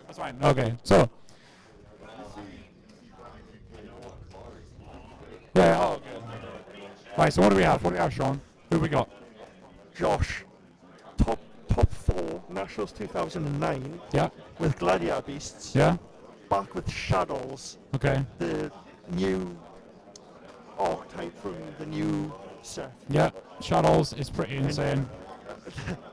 That's fine. Okay, so. Yeah, oh, okay. Right, so what do we have? What do we have, Sean? Who we got? Josh, top 4 Nationals 2009 Yeah. with Gladiator Beasts. Yeah. Back with Shaddolls. Okay. The new archetype from the new set. Yeah. Shaddolls is pretty insane.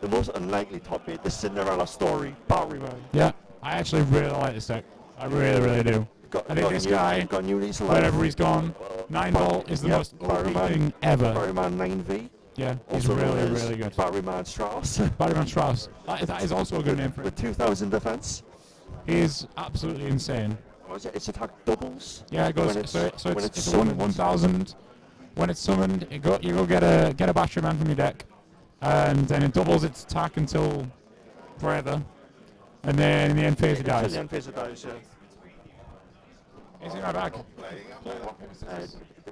The most unlikely top 8, the Cinderella story, Batterymen. Yeah. I actually really like this deck. I really, really do. I think this guy, wherever he's gone, 9-volt is the most OP thing ever. Batteryman 9V. Yeah, he's really, really good. Batteryman Strauss. Batteryman Strauss. That is also a good name for him. With 2000 defense. He is absolutely insane. What is it? It's attack doubles? Yeah, it goes. So it's a 1,000. When it's summoned, you go get a Batteryman from your deck, and then it doubles its attack until forever, and then in the end phase it dies. In the end phase it dies, yeah. Is he right back? I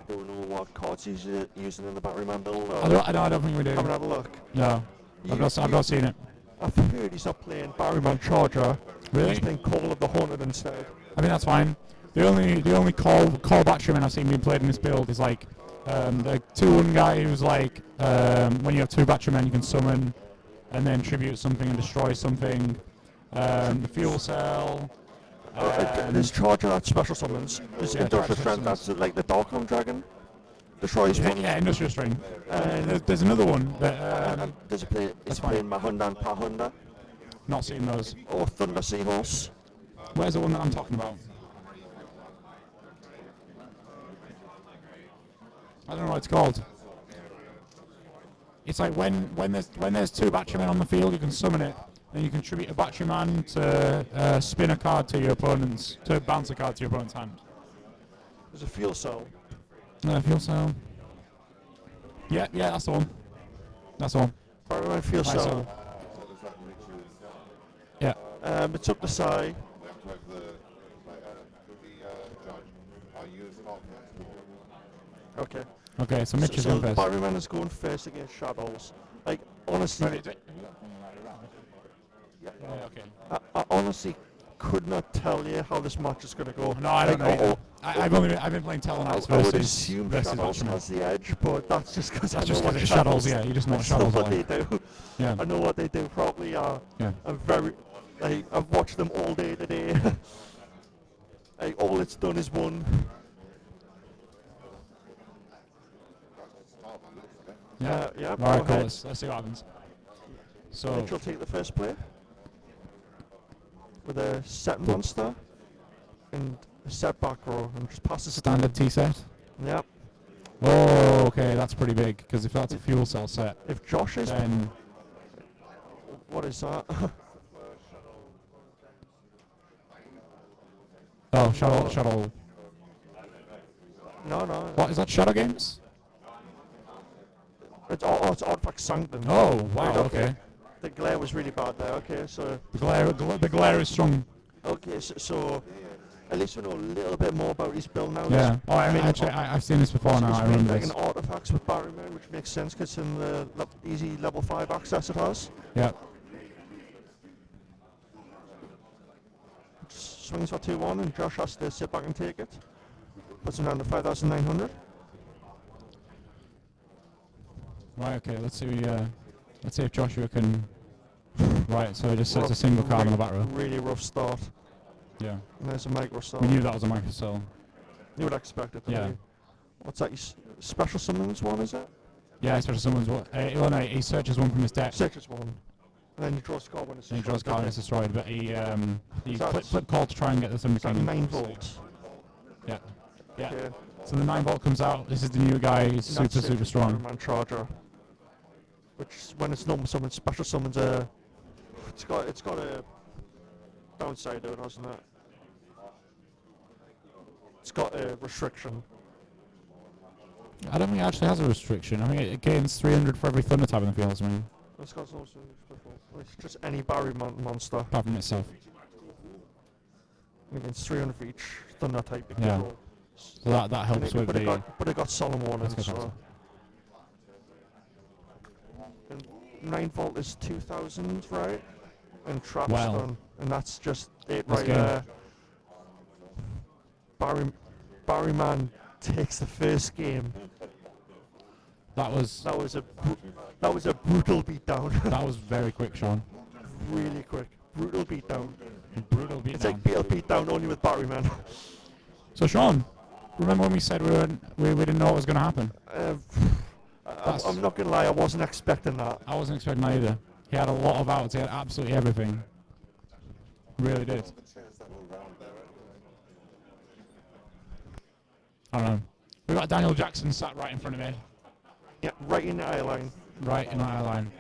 don't know what cards he's using in the Batteryman build. I don't think we do. Haven't had a look. No, I've not seen it. I've heard he's not playing Batteryman Charger. Really? He's playing Call of the Haunted instead. I mean that's fine. The only call Batteryman I've seen being played in this build is like the 2-1 guy who's like when you have 2 Batterymen you can summon and then tribute something and destroy something. The fuel cell. There's Charger that special summons. There's Industrial Strength, that's like the Darkholm Dragon. Destroys one. Yeah, Industrial Strength. There's another one that. He's playing Mahunda and Pahunda. Not seen those. Or Thunder Seahorse. Where's the one that I'm talking about? I don't know what it's called. It's like when there's 2 Batterymen on the field, you can summon it. Then you can tribute a Batteryman to spin a card to your opponent's, to bounce a card to your opponent's hand. There's a fuel cell. Fuel cell. Yeah, that's the one. That's the one. Batteryman fuel cell. Yeah. It's up the side. Okay. Okay, so Mitch is going first. Batteryman is going first against Shaddolls. Like, honestly... Okay. I honestly could not tell you how this match is going to go. No, I don't know. I've been playing Tellarknights versus. I would assume Shaddolls has the edge, but that's just because I know what Shaddolls. Yeah, you just know what Shaddolls what they do. Yeah. I know what they do properly. I'm very. I've watched them all day today. All it's done is won. Yeah. Yeah. All right, cool. Let's see what happens. So. Mitch will take the first play with a set monster and a set back row and just pass the standard T set. Yep. Oh, okay, that's pretty big because if that's a fuel cell set, if Josh is, then what is that? Oh, Shaddoll. No. What is that? Shadow Games? It's Artifact Sanctum. Oh, wow. Okay. The glare was really bad there. Okay, so the glare is strong. Okay, so at least we know a little bit more about his build now. Yeah. Oh, I've seen this before now. I remember this. Like an artifacts with Batterymen, which makes sense because in the easy level 5 access it has. Yeah. Swings for 2-1 and Josh has to sit back and take it. Puts him down to 5,900. Right, okay, let's see if Joshua can... Right, so he just sets a single card on the back row. Really rough start. Yeah. And there's a micro cell. We knew that was a micro cell. You would expect it to be. What's that, special summons one, is it? Yeah, special summons one. Well, no, he searches one from his deck. Searches one. And then he draws a card when it's destroyed. He draws a card when it's destroyed, but he flip call to try and get the Thunder King. 9 volts. Yeah. Yeah. Okay. So the 9 volt comes out. This is the new guy. He's super strong. Man Charger. Which, when it's normal summons, special summons it's got a downside to it, hasn't it? It's got a restriction. I don't think it actually has a restriction. I mean, it gains 300 for every Thunder type in the field. I mean, it's just any Barry monster. Apart from itself. It means 300 for each Thunder type you yeah. control. So that helps with the... But it got solemn warning, so... 9 volt is 2,000, right? and traps Well, done, and that's just it this right game. there. Batteryman takes the first game. That was That was a brutal beatdown. that was very quick, Sean. Really quick, brutal beatdown. Brutal It's beatdown. like BL beatdown only with Batteryman. So Sean, remember when we said we didn't know what was going to happen? I'm not gonna lie, I wasn't expecting that. I wasn't expecting that either. He had a lot of outs. He had absolutely everything. Really did. I don't know. We've got Daniel Jackson sat right in front of me. Yeah, right in the eye line. Right in our line.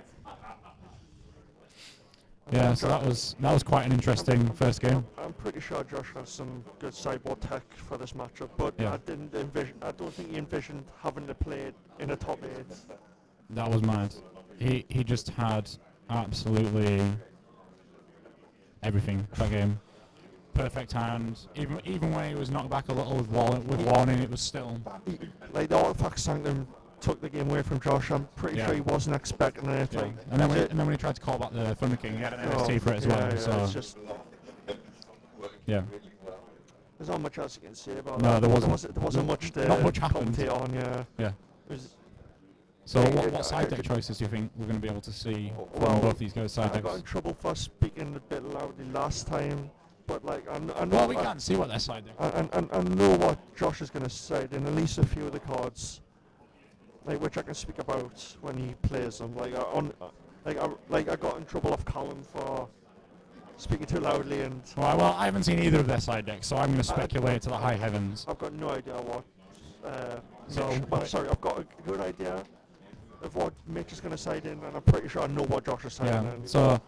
Yeah, so that was quite an interesting first game. I'm pretty sure Josh has some good sideboard tech for this matchup, but Yeah. I don't think he envisioned having to play it in a top 8. That was mad. He just had absolutely everything that game. Perfect hand. Even when he was knocked back a little with warning, it was still. Like the artifact sanctum took the game away from Josh. I'm pretty Yeah. sure he wasn't expecting it. Yeah. Like, And then when he tried to call back the Thunder King, he had an MST for it as well. yeah, So it's just, yeah. there's not much else you can say about No, that. there wasn't. There wasn't much to Not much happened. commentate on. Yeah. Yeah. It was, So Yeah, what side deck choices do you think we're going to be able to see from Well, both these guys' side I got decks? in trouble for speaking a bit loudly last time, but like I know. Well, we can't see what their side deck. I know what Josh is going to say in at least a few of the cards, like which I can speak about when he plays them. Like I got in trouble off Colin for speaking too loudly, and Well, I haven't seen either of their side decks, so I'm going to speculate to the high heavens. I've got no idea what. So, Sorry, I've got a good idea of what Mitch is going to side in, and I'm pretty sure I know what Josh is siding Yeah. in. So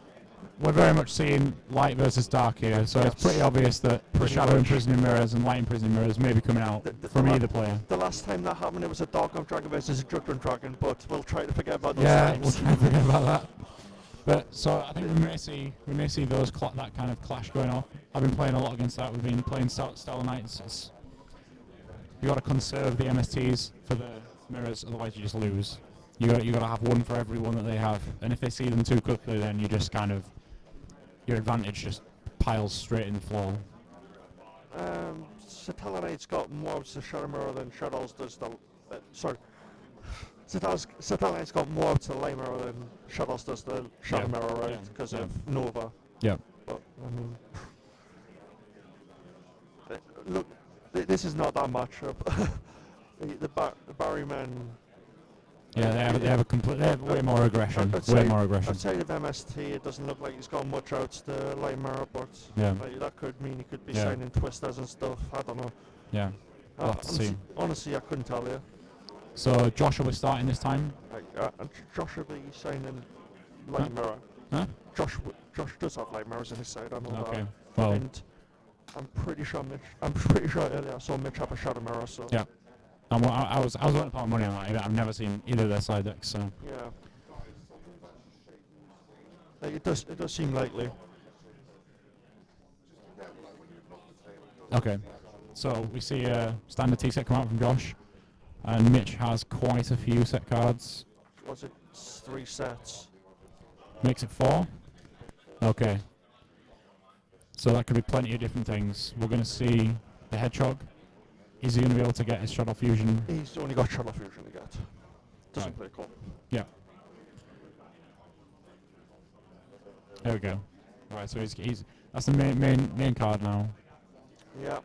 we're very much seeing light versus dark here. So it's pretty obvious that the Pretty Shadow much. Imprisoning Mirrors and Light Imprisoning Mirrors may be coming out from either player. The last time that happened, it was a Dark Elf Dragon versus a Judgment Dragon, but we'll try to forget about those Yeah, times. we'll try and forget about that. But so I think we may see those that kind of clash going off. I've been playing a lot against that. We've been playing Stellar Knights. You got to conserve the MSTs for the mirrors, otherwise you just lose. You got to have one for every one that they have, and if they see them too quickly, then you just kind of your advantage just piles straight in the floor. Stellar Knight's got more outs to Shadow Mirror than Shaddoll's does the. Sorry. Stellar Knight's got more outs to Light Mirror than Shaddoll's does the Shadow Yeah. Mirror, right? Yeah. Because Yeah. of Nova. Yeah. But, I mean. Look, this is not that matchup. the Batterymen. Yeah, they have way more aggression. Outside of MST, it doesn't look like he's got much outs to Light Mirror, but Yeah. like, that could mean he could be Yeah. signing Twisters and stuff. I don't know. Yeah. We'll have to see. Honestly, I couldn't tell you. So Josh will be starting this time. Josh will be signing Light Mirror. Huh? Josh does have Light Mirrors on his side. I know Okay. that. Well, And I'm pretty sure earlier I saw Mitch have a Shadow Mirror. So yeah. I was going to put money on that. I've never seen either of their side decks. So yeah. Like, it does seem likely. okay. So we see a standard T set come out from Josh, and Mitch has quite a few set cards. Was it 3 sets? Makes it 4. Okay. So that could be plenty of different things. We're going to see the Hedgehog. Is he going to be able to get his Shaddoll Fusion? He's only got Shadow Fusion to get. Doesn't Right. play cool. Yeah. There we go. Right, so he's that's the main card now. Yeah.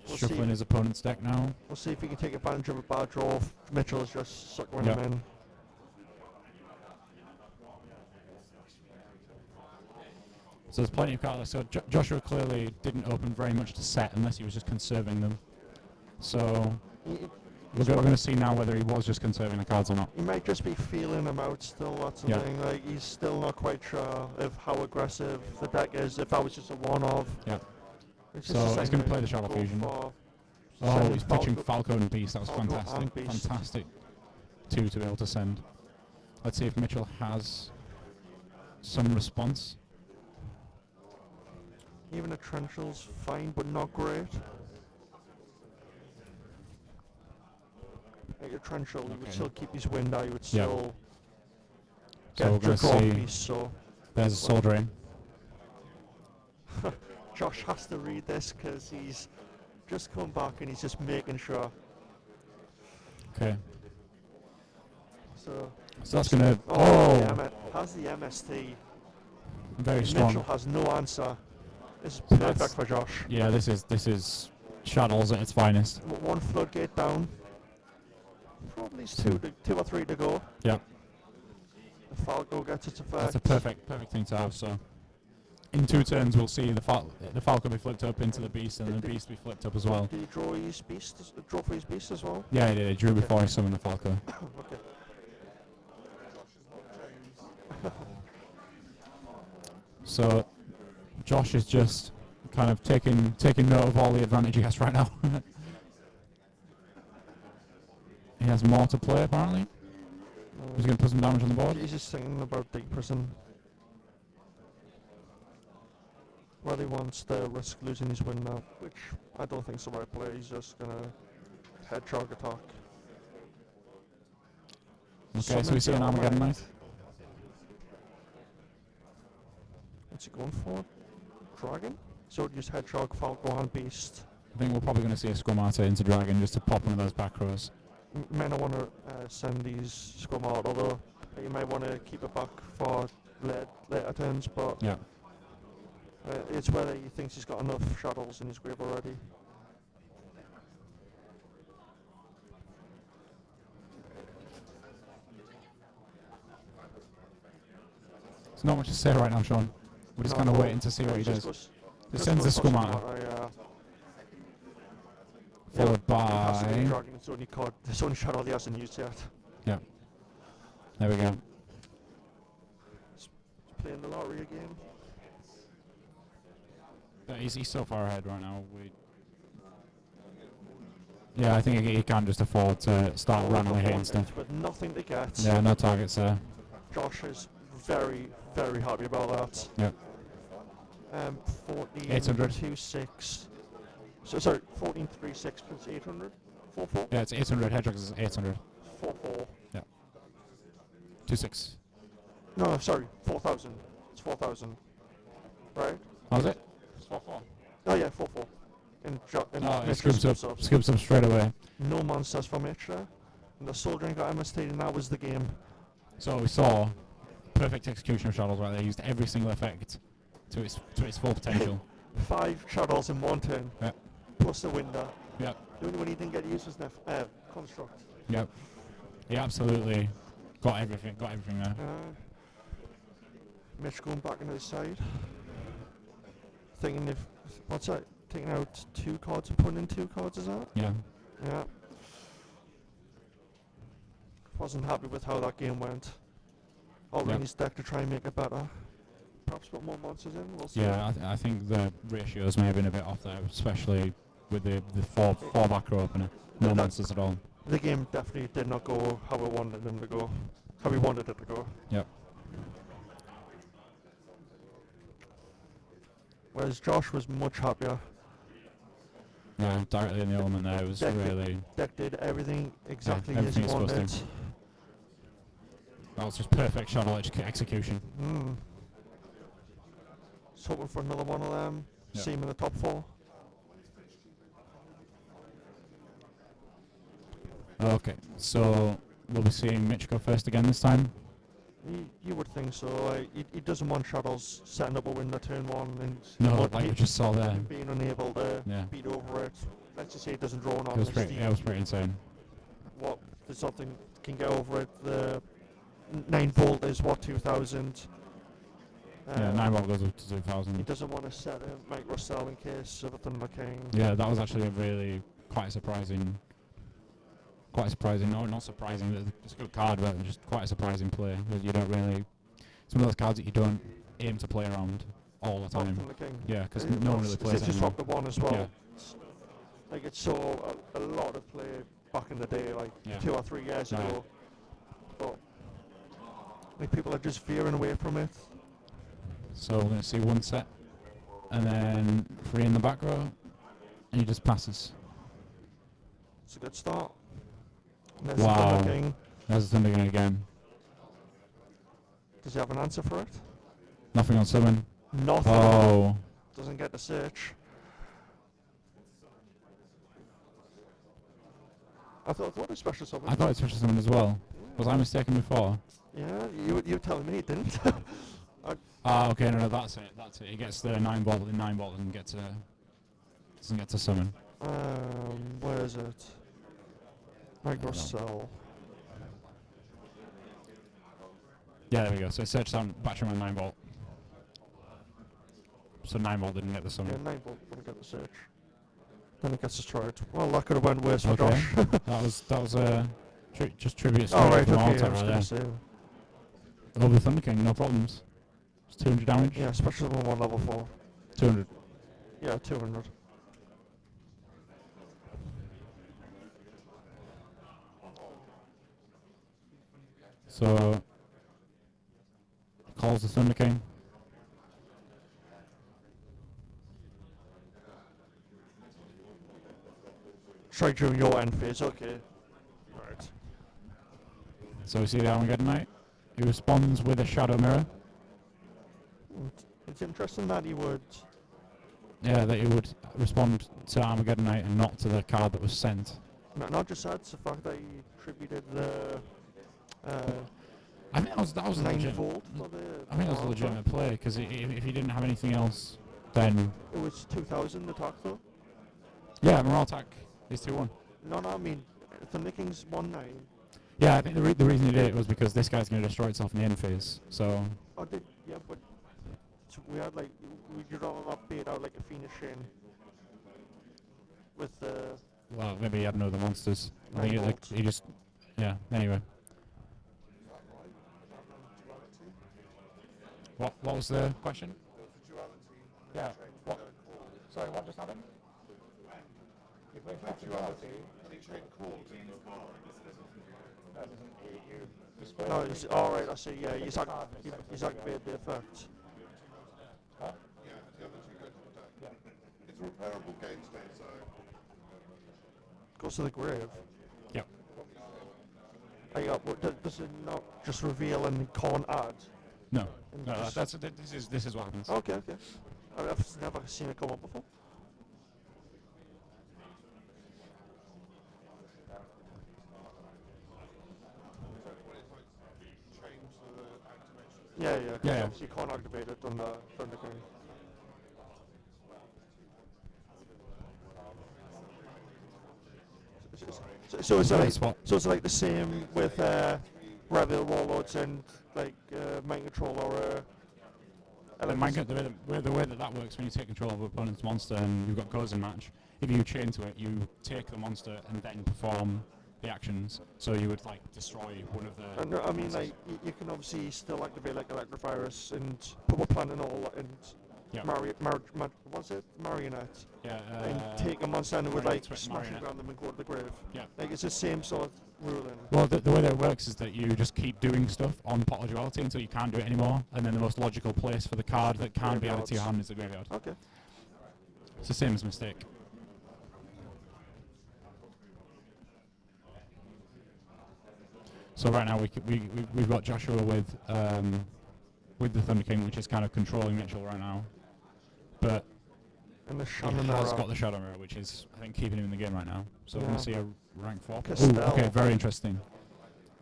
We'll Shuffling see. his opponent's deck now. We'll see if he can take advantage of a bad draw. If Mitchell is just suckering Yeah. him in. So there's plenty of cards. So Joshua clearly didn't open very much to set unless he was just conserving them. So we're going to see now whether he was just conserving the cards or not. He might just be feeling them out still, that's the Yeah. thing. Like, he's still not quite sure of how aggressive the deck is, if that was just a one-off. Yeah. It's So just a he's sign going to play the of Shadow go Fusion. for Oh, sending he's pitching Falco- Falcon and Beast. That was Falco fantastic. and Beast. Fantastic. 2 to be able to send. Let's see if Mitchell has some response. Even a Trenchell's fine, but not great. Like a torrential, he would Okay. still keep his wind out, he would Yep. still So get we're going to draw see, piece, so there's a soul drain. Josh has to read this because he's just come back and he's just making sure. Okay. So that's going to, has the MST. very strong. Mitchell has no answer. This is So perfect for Josh. Yeah, this is Shaddolls at its finest. One floodgate down. Probably two or three to go. Yep. The Falco gets its effect. That's a perfect thing to have. So in 2 turns we'll see the Falco be flipped up into the Beast, and the Beast be flipped up as well. Did he draw his Beast? Draw for his Beast as well? Yeah, he did. He drew before he summoned the Falco. Okay. So Josh is just kind of taking note of all the advantage he has right now. He has more to play apparently. He's going to put some damage on the board. He's just thinking about Deep Prison. Well, he wants to risk losing his win now, which I don't think is the right play. He's just going to hedgehog attack. Okay, so we see an Armageddon Knight. What's he going for? Dragon? So just hedgehog, Falco and Beast. I think we're probably going to see a Squamata into Dragon just to pop one of those back rows. May not want to send these Squamata, although you might want to keep it back for later turns, but yeah. It's whether he thinks he's got enough Shaddolls in his grave already. There's not much to say right now, Sean. We're just kind of waiting to see what he does. It sends the Squamata. Followed by... It's only Shaddoll he hasn't used yet. Yeah. There we go. He's playing the lottery again. He's so far ahead right now. Yeah, I think he can't just afford to start randomly hitting stuff. With nothing to get. Yeah, no targets there. Josh is very, very happy about that. Yep. 800. 14.26. So sorry, 14.36 plus 800. 4.4. Yeah, it's 800. Hedgehogs is 800. 4.4. Yeah. 2.6. No, sorry, 4,000. It's 4,000. Right? How's it? It's 4.4. Oh yeah, 4.4. It scoops up straight away. No monsters from Mitch there. And the Soldier got MST, and that was the game. So we saw perfect execution of Shaddolls right there. Used every single effect to its full potential. 5 Shaddolls in 1 turn. Yep. Plus the window. Yep. The only one he didn't get used was Construct. Yep. He absolutely got everything there. Mitch going back into his side. Thinking what's that? Taking out 2 cards and putting in 2 cards, is that? Yeah. Yeah. Wasn't happy with how that game went. Altering his deck to try and make it better. Perhaps put more monsters in, we'll see. Yeah, I think the ratios may have been a bit off there, especially with the four back row opener. No monsters at all. The game definitely did not go how we wanted them to go. How we wanted it to go. Yep. Whereas Josh was much happier. Yeah, directly in the element there. It was really... Deck did everything exactly as everything he it's supposed wanted. to. That was just perfect Shaddoll execution. Just hoping for another one of them. Yep. See him in the top 4. Okay, so we'll be seeing Mitch go first again this time. You would think so. He doesn't want Shaddolls setting up a window turn 1 and No, like we just saw there. being unable to Yeah. beat over it. Let's just say it doesn't draw on It was pretty insane. What there's something can get over it. The 9 volt is what 2,000. Yeah, 9 volt goes up to He 2,000. doesn't want to set a micro cell in case of a Thunder King. Yeah, that was actually a really quite surprising. No, not surprising. It's a good card, but just quite a surprising play. You don't really. It's one of those cards that you don't aim to play around all the time. Thunder King. Yeah, because no one really plays it just anymore. dropped the 1 as well. Yeah. Like it saw a lot of play back in the day, like 2 or 3 years ago. But like people are just veering away from it. So we're going to see 1 set, and then 3 in the back row, and he just passes. It's a good start. And there's the Wow. Thunder King. There's the Thunder King again. Does he have an answer for it? Nothing on summon. Nothing. Oh. Doesn't get the search. I thought it was special summon. I thought it special summon as well. Was I mistaken before? Yeah, you were telling me he didn't. Ah, okay, no, that's it. That's it. He gets the 9-ball, but the 9-ball doesn't get to summon. Where is it? Micro Cell. Yeah, there we go. So it searches on Batterymen 9-ball. So 9-ball didn't get the summon. Yeah, 9 volt wouldn't get the search. Then it gets destroyed. Well, that could have went worse for Okay. Josh. that was just tribute straight Oh, up right, from okay, I Altar was right going there. to say. Oh, the Thunder King, no problems. It's 200 damage. Yeah, special summon 1 level 4. 200. Yeah, 200. So calls the Thunder King. Try during your end phase, okay. Right. So we see the Armageddon Knight. He responds with a Shadow Mirror. It's interesting that he would. Yeah, that he would respond to Armageddon Knight and not to the card that was sent. Not just that, it's the fact that he tributed the. I think that was 9 legit. volt for the. I think that was a legitimate play because if he didn't have anything else, then It was 2000 attack though. yeah, morale attack is 2-1. No, I mean, Thunder King's 1-9. Yeah, I think the reason he did it was because this guy's going to destroy itself in the end phase. So Oh, yeah, but we had like, we did all that bait out like a finishing with the. well, maybe he had no other monsters. I think 9 volt. he just yeah. Anyway, what was the question? Yeah. What? Sorry, what just happened? You play for duality. No, it's alright, I see, yeah, he's activated the effect. Yeah, the other two go to the deck. It's a repairable game state, so Goes to the grave. Yep. Does it not just reveal and can't add? No. And No, just- this is what happens. Okay. I've never seen it come up before. change the activation. Yeah. 'Cause Yeah. obviously you can't activate it on the Thunder King. So it's like the same with Rebel Warlords and like Mind Control or The way that works when you take control of an opponent's monster and you've got Gozen match, if you chain to it, you take the monster and then perform the actions. So you would like destroy one of the. And, I mean, monsters. like you can obviously still activate like Electrovirus and Purple Plan and all, and Yeah. what's it? Marionette. Yeah. And take a monster and it would like Marionette, smash it Marionette. around them and go to the grave. Yeah. Like it's the same sort of ruling. Well, the way that it works is that you just keep doing stuff on Pot of Duality until you can't do it anymore, and then the most logical place for the card that can be added to your hand is the graveyard. Okay. It's the same as Mistake. So right now we've got Joshua with the Thunder King, which is kind of controlling Mitchell right now, but And the he Shadow has Mirror. got the Shadow Mirror, which is I think keeping him in the game right now. So we're Yeah. going to see a rank 4. Castell. Ooh, okay, very interesting.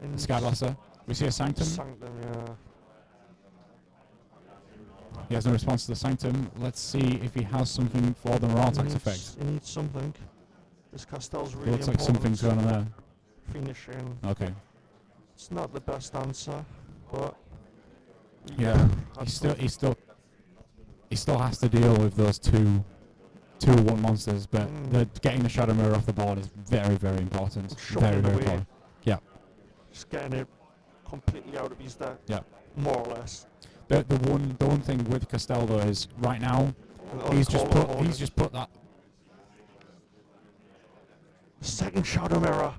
And Skyblaster. We see a Sanctum. Sanctum, yeah. He has no response to the Sanctum. Let's see if he has something for the Moraltax effect. He needs something. This Castell's It really looks like important. something's going on there. Finishing. Okay. It's not the best answer, but Yeah. that's He still has to deal with those two 1 monsters, but getting the Shadow Mirror off the board is very, very important. Shoving Very, it very away. important. Yeah. just getting it completely out of his deck, Yeah. more or less. The one thing with Castell though is right now And he's just uncallable put that. Second Shadow Mirror.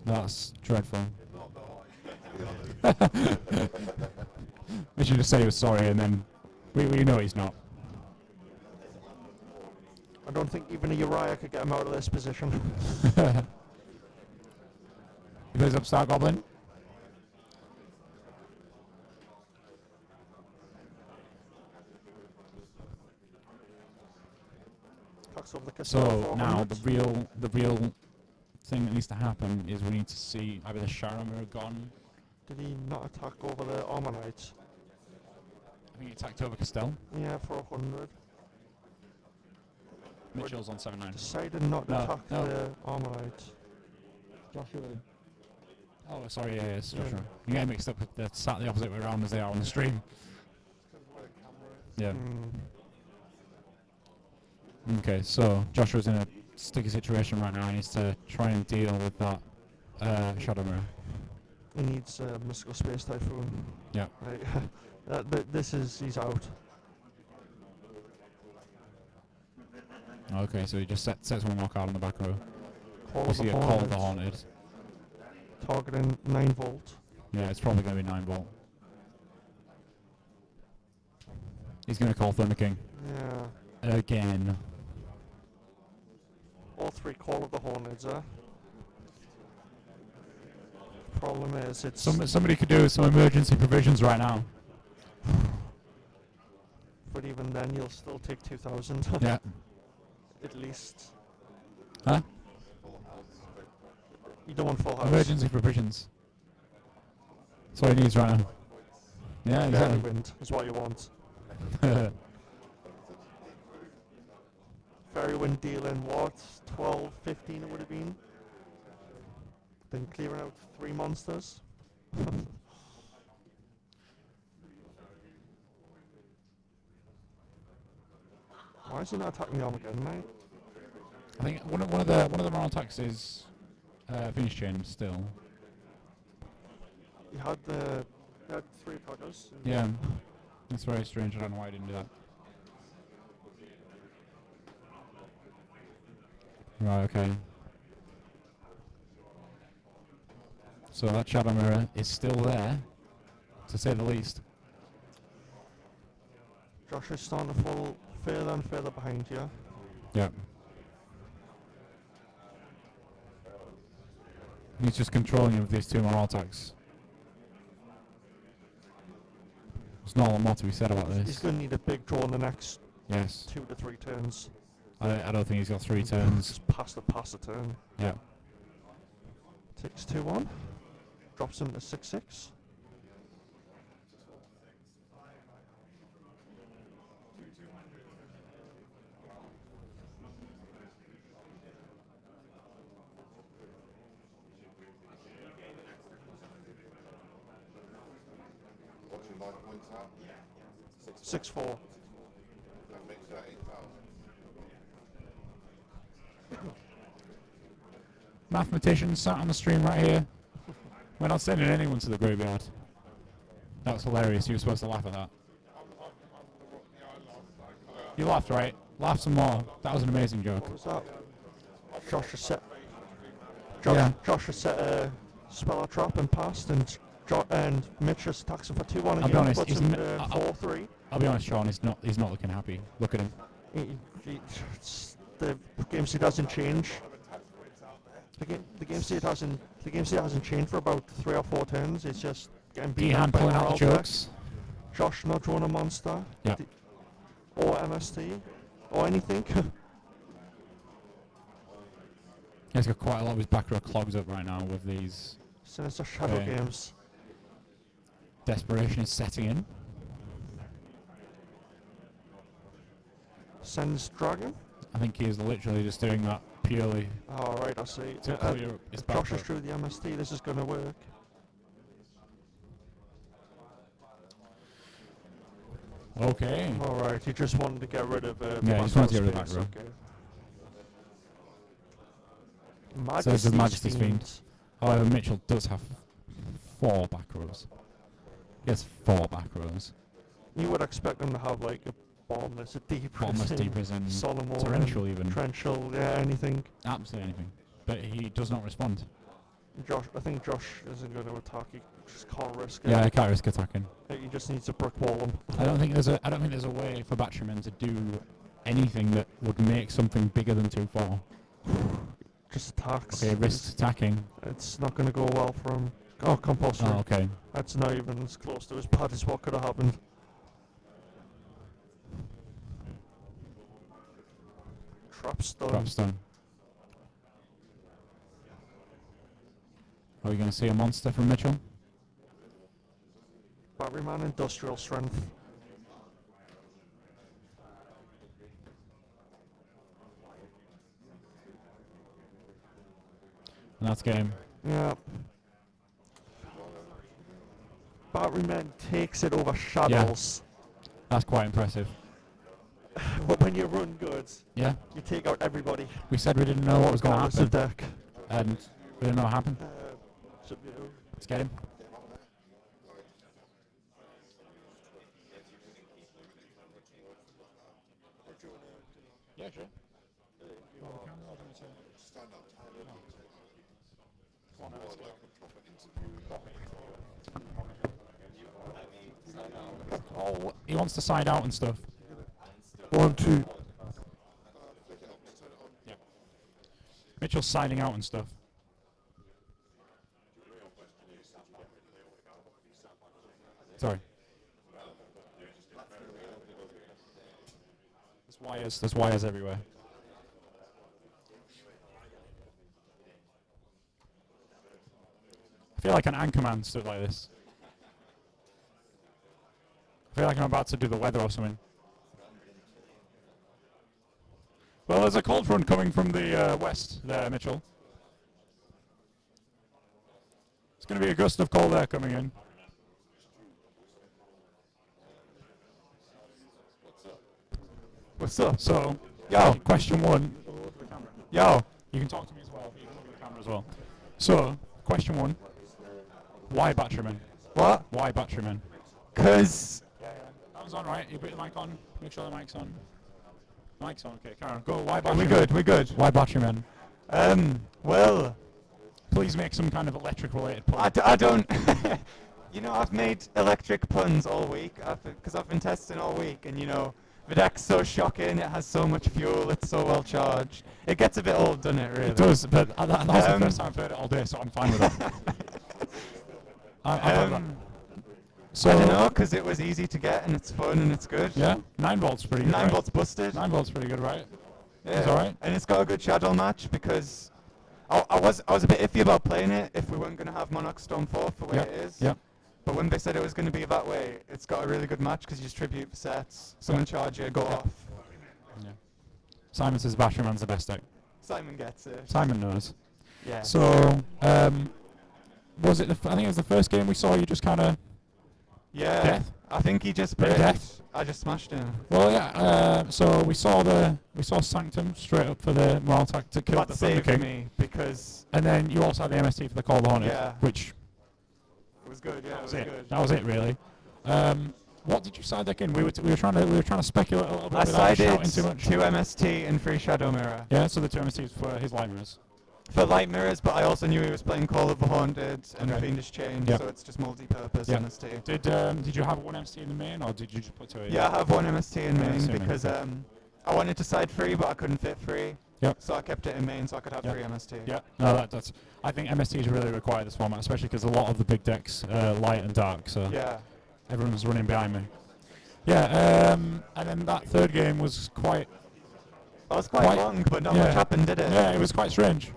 That's dreadful. We should just say he was sorry, and then we know he's not. I don't think even a Uriah could get him out of this position. He plays up Star Goblin. Attacks over the castle. So now the real thing that needs to happen is we need to see either the Shadowmer gone. Did he not attack over the Armor Knight? I think he attacked over Castell. Yeah, for 100. Mitchell's on 7-9. Decided not to attack the Armor Knight. Joshua. Oh, sorry, yeah, it's Joshua. You get mixed up with the sat the opposite way around as they are on the stream. Yeah. Okay, so Joshua's in a sticky situation right now. He needs to try and deal with that Shadow Mirror. He needs Mystical Space Typhoon. Yeah. Right. He's out. Okay, so he just sets one more card on the back row. Call We see a Call of the Haunted. Targeting 9 volt. Yeah, it's probably going to be 9 volt. He's going to call Thunder King. Yeah. Again. All 3 Call of the Hornets, Problem is, it's... Somebody could do some emergency provisions right now. But even then, you'll still take 2,000. Yeah. At least. Huh? You don't want full house. Emergency provisions. That's what he needs right now. Yeah, Fairy exactly. Wind is what you want. Fairy Wind dealing what? 12, 15 it would have been. Then clearing out 3 monsters. Why is he not attacking the arm again, mate? I think one of the moral attacks is finish chain still. He had 3 attackers. Yeah, that's very strange. I don't know why I didn't do that. Right, okay. So that Shadow Mirror is still there, to say the least. Josh is starting to fall further and further behind here. Yeah. He's just controlling him with these 2 moral attacks. There's not a lot more to be said about He's this. going to need a big draw in the next Yes. 2 to 3 turns. I don't think he's got 3 turns. Just pass the turn. Yeah. Takes 2-1. Drops him to 6-6. What's your life points at? 6-4. That makes that 8,000. Mathematician sat on the stream right here. We're not sending anyone to the graveyard. That was hilarious. You were supposed to laugh at that. You laughed, right? Laugh some more. That was an amazing joke. What was that? Josh has set. Yeah. Josh has set a spell trap and passed, and Mitch just attacks him for 2-1 again. I'll be honest, puts he's him n- to 4-3. I'll be honest, Sean. He's not looking happy. Look at him. The game state doesn't change. The game state hasn't changed for about 3 or 4 turns. It's just getting beat up D-hand by pulling out the morale jokes. deck. Josh not drawing a monster. Yeah. Or MST. Or anything. He's got quite a lot of his back row clogs up right now with these. Sinister Shadow Okay. games. Desperation is setting in. Sends Dragon. I think he is literally just doing that purely Alright, I see. to clear up his back Josh row. is through the MST. This is going to work. Okay. Alright, he just wanted to get rid of Yeah, he just wanted to get rid of space, back row. okay. So this is Majesty's Majesty's Fiend. However, Mitchell does have 4 back rows. He has 4 back rows. You would expect him to have like a bottomless, a deep Bottomless, prison, deep prison, Solomon, torrential even. torrential, yeah, anything. Absolutely anything. But he does not respond. I think Josh isn't going to attack. He just can't risk it. Yeah, I can't risk attacking. He just needs to brick wall him. I don't think there's a way for Batterymen to do anything that would make something bigger than 2-4. just attacks. Okay, risks attacking. It's not going to go well for him. Oh, compulsory. Oh, okay. That's not even as close to as bad as what could have happened. Trap stun. Trap stun. Are we going to see a monster from Mitchell? Batteryman, industrial strength. And that's game. Yeah. Batterymen takes it over Shaddolls. That's quite impressive. But when you run good, Yeah. you take out everybody. We said we didn't know what was going to Regardless of happen. deck. And we didn't know what happened. Should be out. Let's get him. Yeah, sure. Stand up. More like a proper interview. Oh, he wants to side out and stuff. 1, 2. Flick it up, turn it on. Yeah. Mitchell's siding out and stuff. Sorry. There's wires everywhere. I feel like an anchorman stood like this. I feel like I'm about to do the weather or something. Well, there's a cold front coming from the west there, Mitchell. It's going to be a gust of cold air coming in. What's up? So, yo, question one. Yo, you can talk to me as well, but you can look at the camera as well. So, question one. Why Batterymen? What? Why Batterymen? Because That was on, right? You put the mic on. Make sure the mic's on. Mic's on. Okay, Karen, go. Why we're Batterymen? good, we're good. Why Batterymen? Well, Please make some kind of electric-related pun. I don't. You know, I've made electric puns all week because I've been testing all week, and you know, the deck's so shocking. It has so much fuel. It's so well charged. It gets a bit old, doesn't it? Really. It does, but that was the first time I've heard it all day, so I'm fine with that. I love that. So, I don't know, because it was easy to get and it's fun and it's good. Yeah, 9 volts pretty good. 9 right? volts busted. 9 volts pretty good, right? Yeah. It's alright. And it's got a good Shaddoll match because I was a bit iffy about playing it if we weren't going to have Monarch Storm 4 for where Yep, it is. yep. But when they said it was going to be that way, it's got a really good match because you just tribute for sets, summon charge it, go off. Yeah. Simon says Batteryman's the best deck. Simon gets it. Simon knows. Yeah. So, was it I think it was the first game we saw you just kind of yeah. death? I think he just Bit of played. death? I just smashed him. Well, yeah. So we saw Sanctum straight up for the morale attack to kill That the Thunder saved King, me because and then you also had the MST for the Call of the Hornet, Yeah. which it was good. Yeah, that it was was it. good. That was it, really. What did you side deck in? We were trying to speculate a little bit I without shouting sided too much. 2 MST and 3 Shadow Mirror. Yeah, so the 2 MSTs for his light mirrors. For light mirrors, but I also knew he was playing Call of the Haunted and Okay. Fiendish Chain, Yeah. so it's just multi-purpose Yeah. MST. Did you have one MST in the main, or did you just put 2 in? Yeah, I have 1 MST in Yeah, main same because I wanted to side 3, but I couldn't fit 3. Yep. So I kept it in main so I could have Yep. 3 MST. Yeah, no, that's. I think MST is really required this format, especially because a lot of the big decks light and dark, so Yeah. everyone's running behind me. Yeah, and then that third game was quite. That was quite long, but not much happened, did it? Yeah, it was quite strange.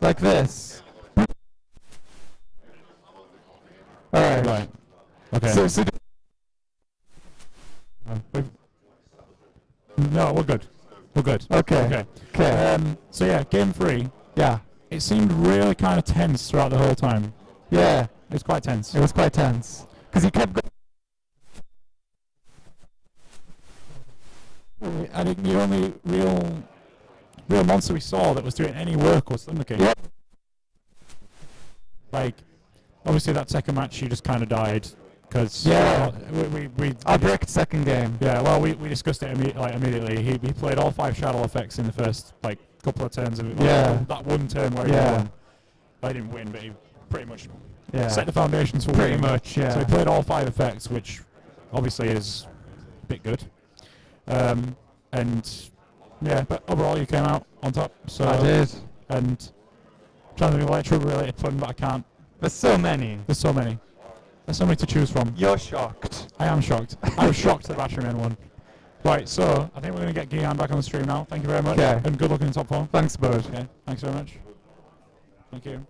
Like this. Alright. Right. Okay. So No, we're good. We're good. Okay. Okay. Okay. So yeah, game 3. Yeah. It seemed really kind of tense throughout the whole time. Yeah. It was quite tense. It was quite tense. Because he kept going. I think the only real monster we saw that was doing any work was Thunder King. Yep. Like, obviously that second match you just kind of died because Yeah. we I bricked second game. yeah, well we discussed it immediately. He played all 5 Shaddoll effects in the first couple of turns of it. Yeah. That one turn where he Yeah. won. I didn't win, but he pretty much Yeah. set the foundations for Pretty winning. much, yeah. So he played all 5 effects, which obviously is a bit good. And yeah, but overall you came out on top. So I did. And trying to think of electric-related fun, but I can't. There's so many. There's so many. There's so many to choose from. You're shocked. I am shocked. I was shocked the Batterymen won. Right, so I think we're going to get Gian back on the stream now. Thank you very much. Okay. And good luck in the top 4. Thanks, bud. Okay, thanks very much. Thank you.